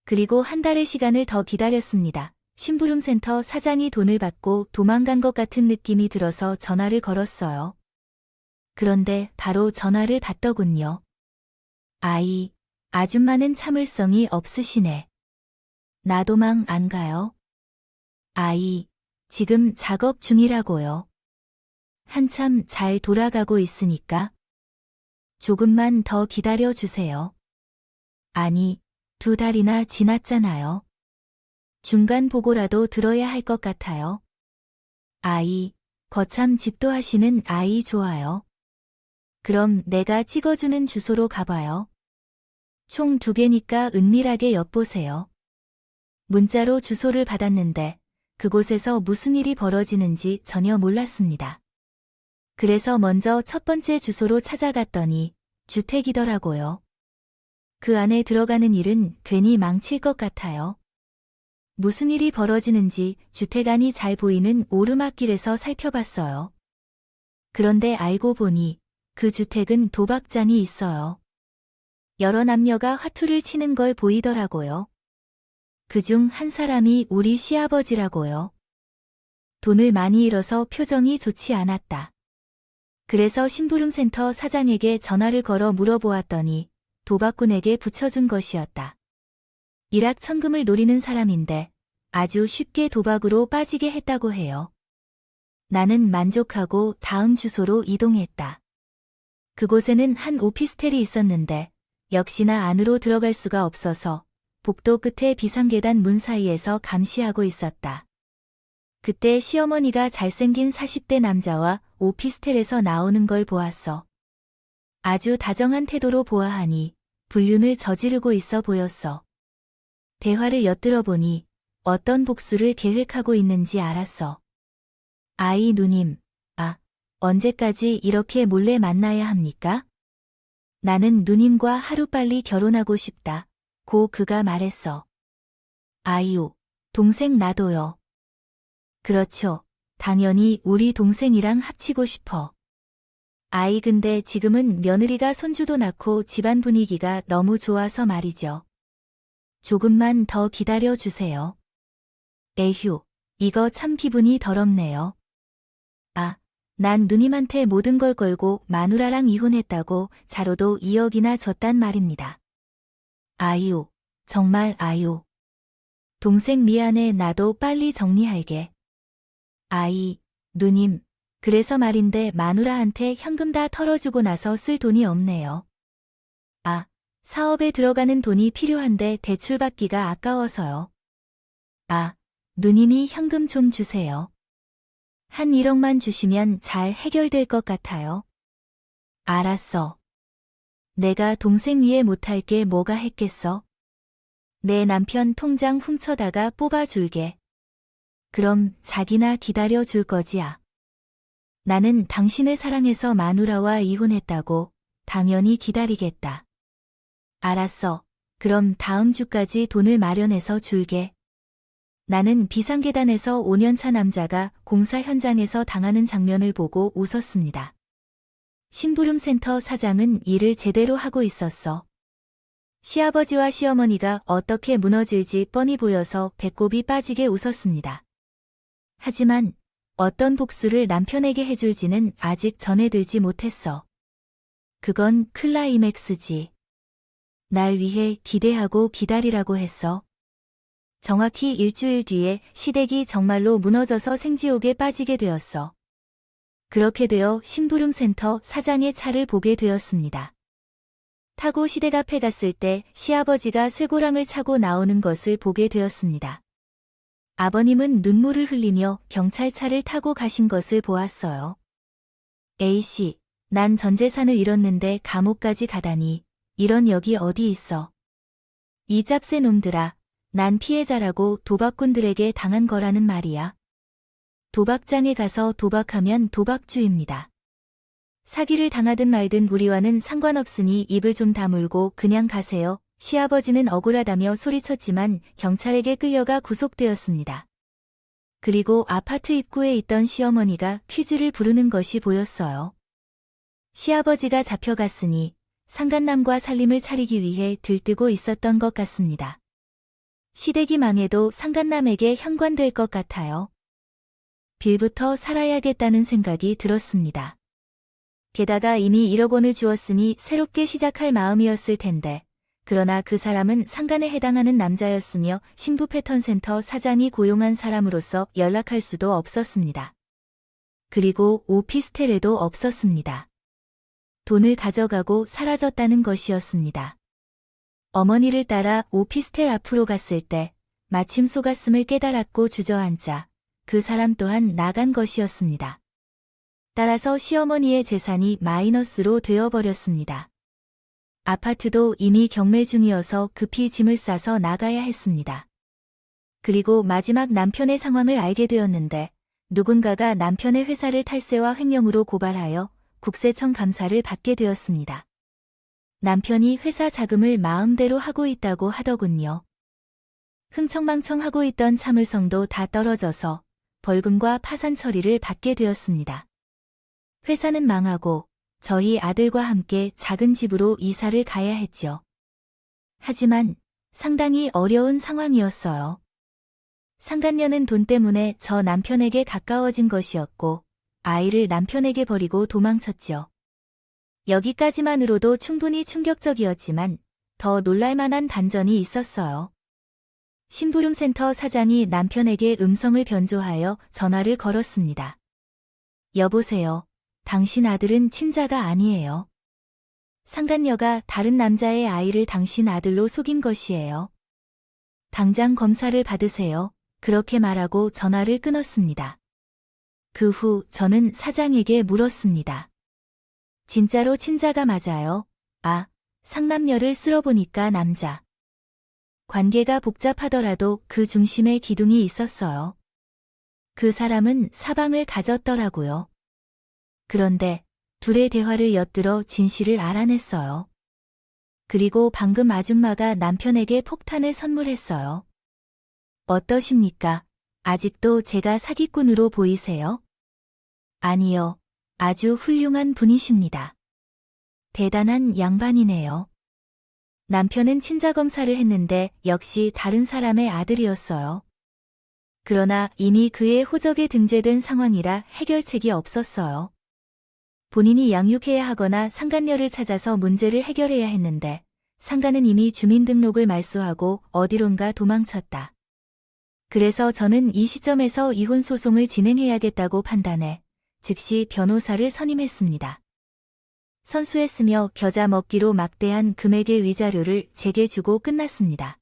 그리고 한 달의 시간을 더 기다렸습니다. 심부름센터 사장이 돈을 받고 도망간 것 같은 느낌이 들어서 전화를 걸었어요. 그런데 바로 전화를 받더군요. 아이, 아줌마는 참을성이 없으시네. 나 도망 안 가요? 아이, 지금 작업 중이라고요. 한참 잘 돌아가고 있으니까. 조금만 더 기다려 주세요. 아니, 2달이나 지났잖아요. 중간 보고라도 들어야 할 것 같아요. 아이, 거참 집도하시는 아이 좋아요. 그럼 내가 찍어주는 주소로 가봐요. 총 2개니까 은밀하게 엿보세요. 문자로 주소를 받았는데 그곳에서 무슨 일이 벌어지는지 전혀 몰랐습니다. 그래서 먼저 첫 번째 주소로 찾아갔더니 주택이더라고요. 그 안에 들어가는 일은 괜히 망칠 것 같아요. 무슨 일이 벌어지는지 주택 안이 잘 보이는 오르막길에서 살펴봤어요. 그런데 알고 보니 그 주택은 도박장이 있어요. 여러 남녀가 화투를 치는 걸 보이더라고요. 그중 한 사람이 우리 시아버지라고요. 돈을 많이 잃어서 표정이 좋지 않았다. 그래서 심부름센터 사장에게 전화를 걸어 물어보았더니 도박꾼에게 붙여준 것이었다. 일확천금을 노리는 사람인데 아주 쉽게 도박으로 빠지게 했다고 해요. 나는 만족하고 다음 주소로 이동했다. 그곳에는 한 오피스텔이 있었는데 역시나 안으로 들어갈 수가 없어서 복도 끝에 비상계단 문 사이에서 감시하고 있었다. 그때 시어머니가 잘생긴 40대 남자와 오피스텔에서 나오는 걸 보았어. 아주 다정한 태도로 보아하니 불륜을 저지르고 있어 보였어. 대화를 엿들어 보니 어떤 복수를 계획하고 있는지 알았어. 아이 누님, 언제까지 이렇게 몰래 만나야 합니까? 나는 누님과 하루빨리 결혼하고 싶다. 고 그가 말했어. 아이유, 동생 나도요. 그렇죠. 당연히 우리 동생이랑 합치고 싶어. 아이 근데 지금은 며느리가 손주도 낳고 집안 분위기가 너무 좋아서 말이죠. 조금만 더 기다려 주세요. 에휴, 이거 참 기분이 더럽네요. 난 누님한테 모든 걸 걸고 마누라랑 이혼했다고 자료도 2억이나 줬단 말입니다. 아유, 정말 아유. 동생 미안해 나도 빨리 정리할게. 아이, 누님, 그래서 말인데 마누라한테 현금 다 털어주고 나서 쓸 돈이 없네요. 사업에 들어가는 돈이 필요한데 대출받기가 아까워서요. 누님이 현금 좀 주세요. 한 1억만 주시면 잘 해결될 것 같아요. 알았어. 내가 동생 위에 못할 게 뭐가 했겠어? 내 남편 통장 훔쳐다가 뽑아줄게. 그럼 자기나 기다려 줄 거지야. 나는 당신을 사랑해서 마누라와 이혼했다고 당연히 기다리겠다. 알았어. 그럼 다음 주까지 돈을 마련해서 줄게. 나는 비상계단에서 5년차 남자가 공사 현장에서 당하는 장면을 보고 웃었습니다. 심부름센터 사장은 일을 제대로 하고 있었어. 시아버지와 시어머니가 어떻게 무너질지 뻔히 보여서 배꼽이 빠지게 웃었습니다. 하지만 어떤 복수를 남편에게 해줄지는 아직 전해들지 못했어. 그건 클라이맥스지. 날 위해 기대하고 기다리라고 했어. 정확히 일주일 뒤에 시댁이 정말로 무너져서 생지옥에 빠지게 되었어. 그렇게 되어 심부름센터 사장의 차를 보게 되었습니다. 타고 시댁 앞에 갔을 때 시아버지가 쇠고랑을 차고 나오는 것을 보게 되었습니다. 아버님은 눈물을 흘리며 경찰차를 타고 가신 것을 보았어요. A씨, 난 전 재산을 잃었는데 감옥까지 가다니 이런 역이 어디 있어. 이 짭새 놈들아. 난 피해자라고 도박꾼들에게 당한 거라는 말이야. 도박장에 가서 도박하면 도박주입니다. 사기를 당하든 말든 우리와는 상관없으니 입을 좀 다물고 그냥 가세요. 시아버지는 억울하다며 소리쳤지만 경찰에게 끌려가 구속되었습니다. 그리고 아파트 입구에 있던 시어머니가 퀴즈를 부르는 것이 보였어요. 시아버지가 잡혀갔으니 상간남과 살림을 차리기 위해 들뜨고 있었던 것 같습니다. 시댁이 망해도 상간남에게 현관될 것 같아요. 빌부터 살아야겠다는 생각이 들었습니다. 게다가 이미 1억 원을 주었으니 새롭게 시작할 마음이었을 텐데, 그러나 그 사람은 상간에 해당하는 남자였으며 신부 패턴센터 사장이 고용한 사람으로서 연락할 수도 없었습니다. 그리고 오피스텔에도 없었습니다. 돈을 가져가고 사라졌다는 것이었습니다. 어머니를 따라 오피스텔 앞으로 갔을 때 마침 속았음을 깨달았고 주저앉자 그 사람 또한 나간 것이었습니다. 따라서 시어머니의 재산이 마이너스로 되어버렸습니다. 아파트도 이미 경매 중이어서 급히 짐을 싸서 나가야 했습니다. 그리고 마지막 남편의 상황을 알게 되었는데 누군가가 남편의 회사를 탈세와 횡령으로 고발하여 국세청 감사를 받게 되었습니다. 남편이 회사 자금을 마음대로 하고 있다고 하더군요. 흥청망청하고 있던 참을성도 다 떨어져서 벌금과 파산 처리를 받게 되었습니다. 회사는 망하고 저희 아들과 함께 작은 집으로 이사를 가야 했죠. 하지만 상당히 어려운 상황이었어요. 상간녀는 돈 때문에 저 남편에게 가까워진 것이었고 아이를 남편에게 버리고 도망쳤지요. 여기까지만으로도 충분히 충격적이었지만 더 놀랄만한 반전이 있었어요. 심부름센터 사장이 남편에게 음성을 변조하여 전화를 걸었습니다. 여보세요. 당신 아들은 친자가 아니에요. 상간녀가 다른 남자의 아이를 당신 아들로 속인 것이에요. 당장 검사를 받으세요. 그렇게 말하고 전화를 끊었습니다. 그 후 저는 사장에게 물었습니다. 진짜로 친자가 맞아요? 아, 상남녀를 쓸어보니까 남자. 관계가 복잡하더라도 그 중심에 기둥이 있었어요. 그 사람은 사방을 가졌더라고요. 그런데 둘의 대화를 엿들어 진실을 알아냈어요. 그리고 방금 아줌마가 남편에게 폭탄을 선물했어요. 어떠십니까? 아직도 제가 사기꾼으로 보이세요? 아니요. 아주 훌륭한 분이십니다. 대단한 양반이네요. 남편은 친자검사를 했는데 역시 다른 사람의 아들이었어요. 그러나 이미 그의 호적에 등재된 상황이라 해결책이 없었어요. 본인이 양육해야 하거나 상간녀를 찾아서 문제를 해결해야 했는데 상간은 이미 주민등록을 말소하고 어디론가 도망쳤다. 그래서 저는 이 시점에서 이혼 소송을 진행해야겠다고 판단해 즉시 변호사를 선임했습니다. 선수했으며 겨자 먹기로 막대한 금액의 위자료를 제게 주고 끝났습니다.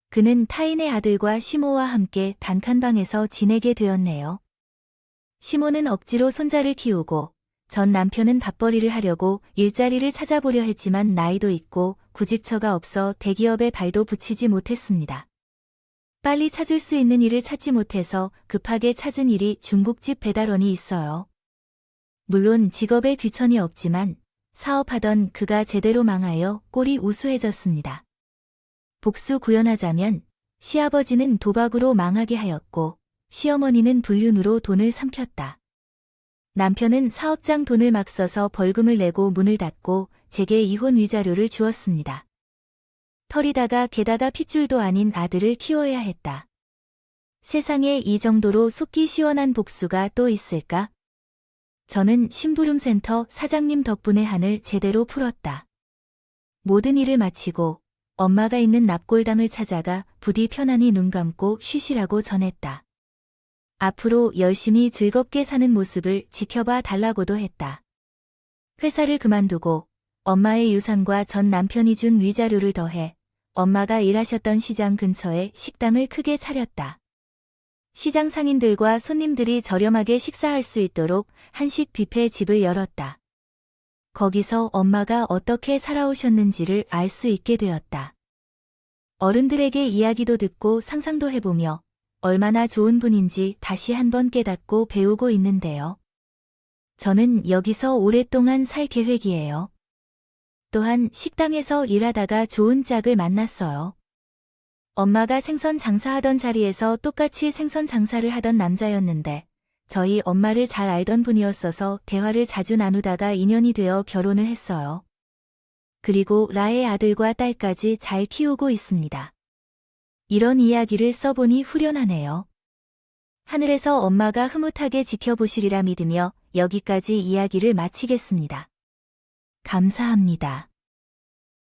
그는 타인의 아들과 시모와 함께 단칸방에서 지내게 되었네요. 시모는 억지로 손자를 키우고 전 남편은 밥벌이를 하려고 일자리를 찾아보려 했지만 나이도 있고 구직처가 없어 대기업에 발도 붙이지 못했습니다. 빨리 찾을 수 있는 일을 찾지 못해서 급하게 찾은 일이 중국집 배달원이 있어요. 물론 직업에 귀천이 없지만 사업하던 그가 제대로 망하여 꼴이 우수해졌습니다. 복수 구현하자면 시아버지는 도박으로 망하게 하였고 시어머니는 불륜으로 돈을 삼켰다. 남편은 사업장 돈을 막 써서 벌금을 내고 문을 닫고 제게 이혼 위자료를 주었습니다. 털이다가 게다가 핏줄도 아닌 아들을 키워야 했다. 세상에 이 정도로 속기 시원한 복수가 또 있을까? 저는 심부름센터 사장님 덕분에 한을 제대로 풀었다. 모든 일을 마치고 엄마가 있는 납골당을 찾아가 부디 편안히 눈 감고 쉬시라고 전했다. 앞으로 열심히 즐겁게 사는 모습을 지켜봐 달라고도 했다. 회사를 그만두고 엄마의 유산과 전 남편이 준 위자료를 더해 엄마가 일하셨던 시장 근처에 식당을 크게 차렸다. 시장 상인들과 손님들이 저렴하게 식사할 수 있도록 한식 뷔페 집을 열었다. 거기서 엄마가 어떻게 살아오셨는지를 알 수 있게 되었다. 어른들에게 이야기도 듣고 상상도 해보며 얼마나 좋은 분인지 다시 한번 깨닫고 배우고 있는데요. 저는 여기서 오랫동안 살 계획이에요. 또한 식당에서 일하다가 좋은 짝을 만났어요. 엄마가 생선 장사하던 자리에서 똑같이 생선 장사를 하던 남자였는데 저희 엄마를 잘 알던 분이었어서 대화를 자주 나누다가 인연이 되어 결혼을 했어요. 그리고 라의 아들과 딸까지 잘 키우고 있습니다. 이런 이야기를 써보니 후련하네요. 하늘에서 엄마가 흐뭇하게 지켜보시리라 믿으며 여기까지 이야기를 마치겠습니다. 감사합니다.